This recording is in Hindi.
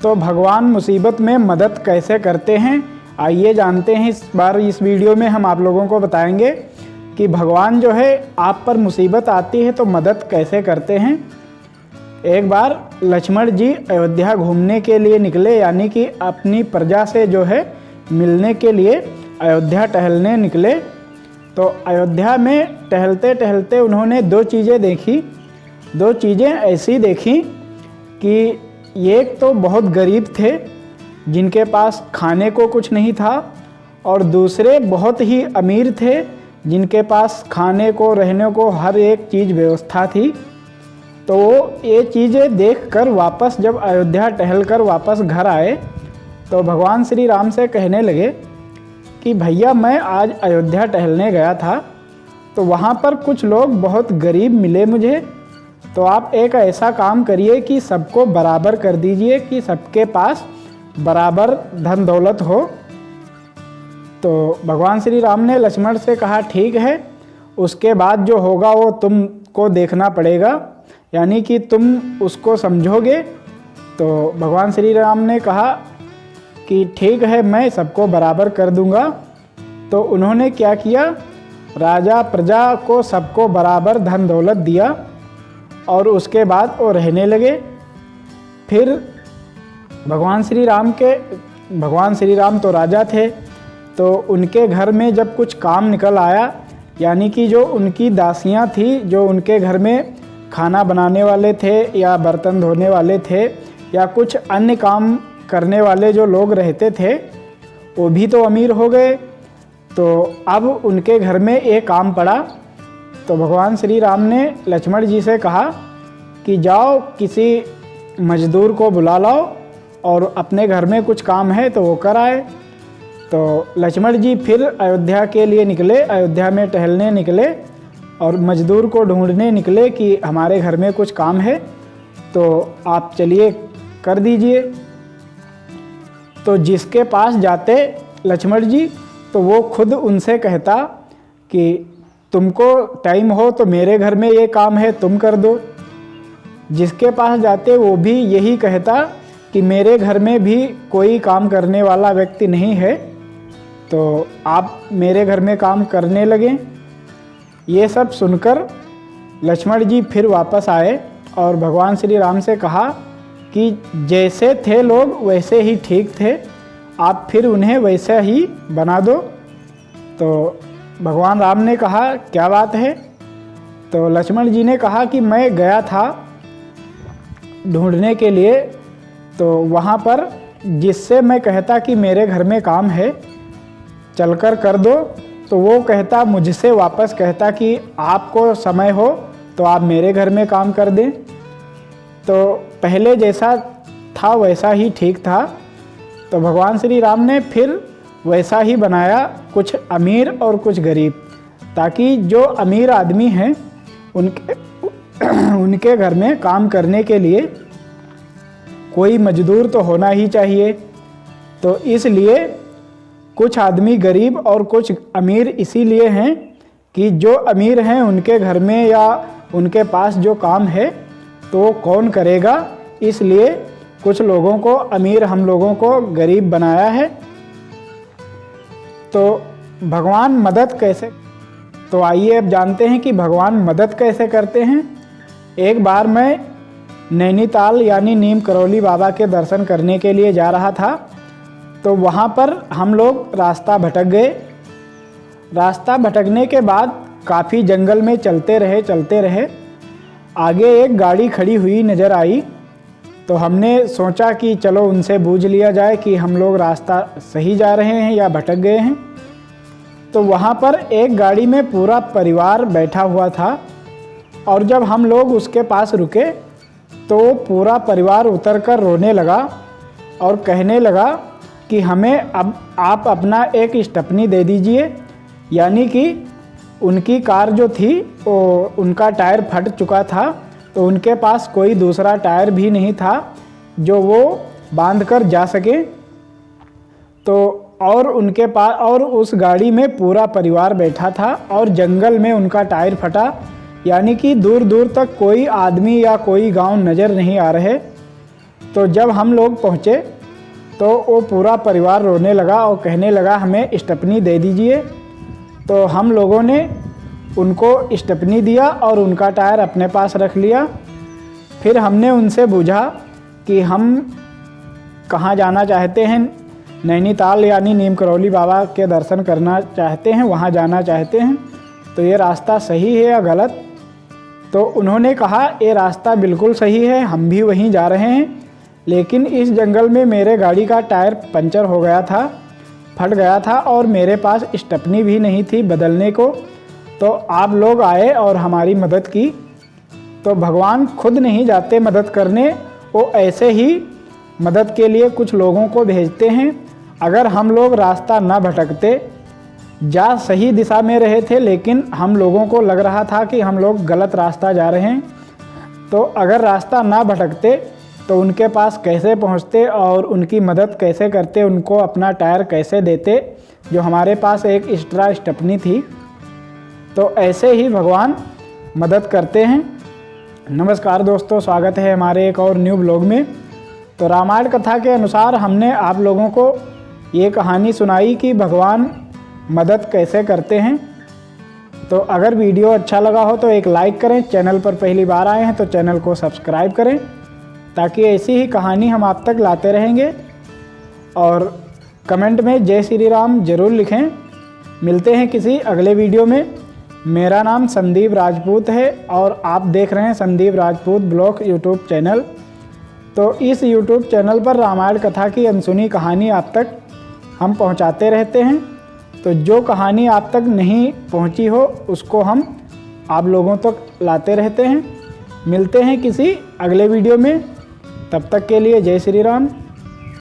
तो भगवान मुसीबत में मदद कैसे करते हैं, आइए जानते हैं। इस बार इस वीडियो में हम आप लोगों को बताएंगे कि भगवान जो है आप पर मुसीबत आती है तो मदद कैसे करते हैं। एक बार लक्ष्मण जी अयोध्या घूमने के लिए निकले, यानी कि अपनी प्रजा से जो है मिलने के लिए अयोध्या टहलने निकले। तो अयोध्या में टहलते टहलते उन्होंने दो चीज़ें देखी। दो चीज़ें ऐसी देखी कि एक तो बहुत गरीब थे जिनके पास खाने को कुछ नहीं था, और दूसरे बहुत ही अमीर थे जिनके पास खाने को रहने को हर एक चीज़ व्यवस्था थी। तो ये चीज़ें देखकर वापस जब अयोध्या टहलकर वापस घर आए तो भगवान श्री राम से कहने लगे कि भैया मैं आज अयोध्या टहलने गया था तो वहाँ पर कुछ लोग बहुत गरीब मिले मुझे, तो आप एक ऐसा काम करिए कि सबको बराबर कर दीजिए कि सबके पास बराबर धन दौलत हो। तो भगवान श्री राम ने लक्ष्मण से कहा ठीक है, उसके बाद जो होगा वो तुमको देखना पड़ेगा, यानी कि तुम उसको समझोगे। तो भगवान श्री राम ने कहा कि ठीक है मैं सबको बराबर कर दूंगा। तो उन्होंने क्या किया, राजा प्रजा को सबको बराबर धन दौलत दिया और उसके बाद वो रहने लगे। फिर भगवान श्री राम तो राजा थे, तो उनके घर में जब कुछ काम निकल आया, यानी कि जो उनकी दासियां थी, जो उनके घर में खाना बनाने वाले थे या बर्तन धोने वाले थे या कुछ अन्य काम करने वाले जो लोग रहते थे, वो भी तो अमीर हो गए। तो अब उनके घर में एक काम पड़ा। तो भगवान श्री राम ने लक्ष्मण जी से कहा कि जाओ किसी मजदूर को बुला लाओ और अपने घर में कुछ काम है तो वो कर आए। तो लक्ष्मण जी फिर अयोध्या के लिए निकले, अयोध्या में टहलने निकले और मजदूर को ढूंढने निकले कि हमारे घर में कुछ काम है तो आप चलिए कर दीजिए। तो जिसके पास जाते लक्ष्मण जी तो वो खुद उनसे कहता कि तुमको टाइम हो तो मेरे घर में ये काम है तुम कर दो। जिसके पास जाते वो भी यही कहता कि मेरे घर में भी कोई काम करने वाला व्यक्ति नहीं है तो आप मेरे घर में काम करने लगे। ये सब सुनकर लक्ष्मण जी फिर वापस आए और भगवान श्री राम से कहा कि जैसे थे लोग वैसे ही ठीक थे, आप फिर उन्हें वैसा ही बना दो। तो भगवान राम ने कहा क्या बात है। तो लक्ष्मण जी ने कहा कि मैं गया था ढूंढने के लिए, तो वहाँ पर जिससे मैं कहता कि मेरे घर में काम है चलकर कर दो, तो वो कहता मुझसे वापस कहता कि आपको समय हो तो आप मेरे घर में काम कर दें। तो पहले जैसा था वैसा ही ठीक था। तो भगवान श्री राम ने फिर वैसा ही बनाया, कुछ अमीर और कुछ गरीब, ताकि जो अमीर आदमी हैं उनके घर में काम करने के लिए कोई मजदूर तो होना ही चाहिए। तो इसलिए कुछ आदमी गरीब और कुछ अमीर इसीलिए हैं कि जो अमीर हैं उनके घर में या उनके पास जो काम है तो कौन करेगा, इसलिए कुछ लोगों को अमीर हम लोगों को गरीब बनाया है। तो भगवान मदद कैसे, तो आइए अब जानते हैं कि भगवान मदद कैसे करते हैं। एक बार मैं नैनीताल यानी नीम करौली बाबा के दर्शन करने के लिए जा रहा था, तो वहाँ पर हम लोग रास्ता भटक गए। रास्ता भटकने के बाद काफ़ी जंगल में चलते रहे। आगे एक गाड़ी खड़ी हुई नज़र आई, तो हमने सोचा कि चलो उनसे पूछ लिया जाए कि हम लोग रास्ता सही जा रहे हैं या भटक गए हैं। तो वहाँ पर एक गाड़ी में पूरा परिवार बैठा हुआ था, और जब हम लोग उसके पास रुके तो पूरा परिवार उतरकर रोने लगा और कहने लगा कि हमें अब आप अपना एक स्टेपनी दे दीजिए, यानी कि उनकी कार जो थी वो उनका टायर फट चुका था, तो उनके पास कोई दूसरा टायर भी नहीं था जो वो बांध कर जा सके। तो और उनके पास और उस गाड़ी में पूरा परिवार बैठा था और जंगल में उनका टायर फटा, यानी कि दूर दूर तक कोई आदमी या कोई गांव नज़र नहीं आ रहे। तो जब हम लोग पहुँचे तो वो पूरा परिवार रोने लगा और कहने लगा हमें स्टेपनी दे दीजिए। तो हम लोगों ने उनको स्टेपनी दिया और उनका टायर अपने पास रख लिया। फिर हमने उनसे पूछा कि हम कहाँ जाना चाहते हैं, नैनीताल यानी नीम करौली बाबा के दर्शन करना चाहते हैं, वहाँ जाना चाहते हैं, तो ये रास्ता सही है या गलत। तो उन्होंने कहा ये रास्ता बिल्कुल सही है, हम भी वहीं जा रहे हैं, लेकिन इस जंगल में मेरे गाड़ी का टायर पंचर हो गया था, फट गया था और मेरे पास स्टेपनी भी नहीं थी बदलने को। तो आप लोग आए और हमारी मदद की। तो भगवान खुद नहीं जाते मदद करने, वो ऐसे ही मदद के लिए कुछ लोगों को भेजते हैं। अगर हम लोग रास्ता ना भटकते, जा सही दिशा में रहे थे, लेकिन हम लोगों को लग रहा था कि हम लोग गलत रास्ता जा रहे हैं, तो अगर रास्ता ना भटकते तो उनके पास कैसे पहुंचते और उनकी मदद कैसे करते, उनको अपना टायर कैसे देते जो हमारे पास एक एक्स्ट्रा स्टेपनी थी। तो ऐसे ही भगवान मदद करते हैं। नमस्कार दोस्तों, स्वागत है हमारे एक और न्यू ब्लॉग में। तो रामायण कथा के अनुसार हमने आप लोगों को ये कहानी सुनाई कि भगवान मदद कैसे करते हैं। तो अगर वीडियो अच्छा लगा हो तो एक लाइक करें, चैनल पर पहली बार आए हैं तो चैनल को सब्सक्राइब करें, ताकि ऐसी ही कहानी हम आप तक लाते रहेंगे। और कमेंट में जय श्री राम ज़रूर लिखें। मिलते हैं किसी अगले वीडियो में। मेरा नाम संदीप राजपूत है और आप देख रहे हैं Sandeep Rajput blog YouTube channel. तो इस यूट्यूब चैनल पर रामायण कथा की अनसुनी कहानी आप तक हम पहुंचाते रहते हैं। तो जो कहानी आप तक नहीं पहुंची हो उसको हम आप लोगों तक लाते रहते हैं। मिलते हैं किसी अगले वीडियो में, तब तक के लिए जय श्री राम।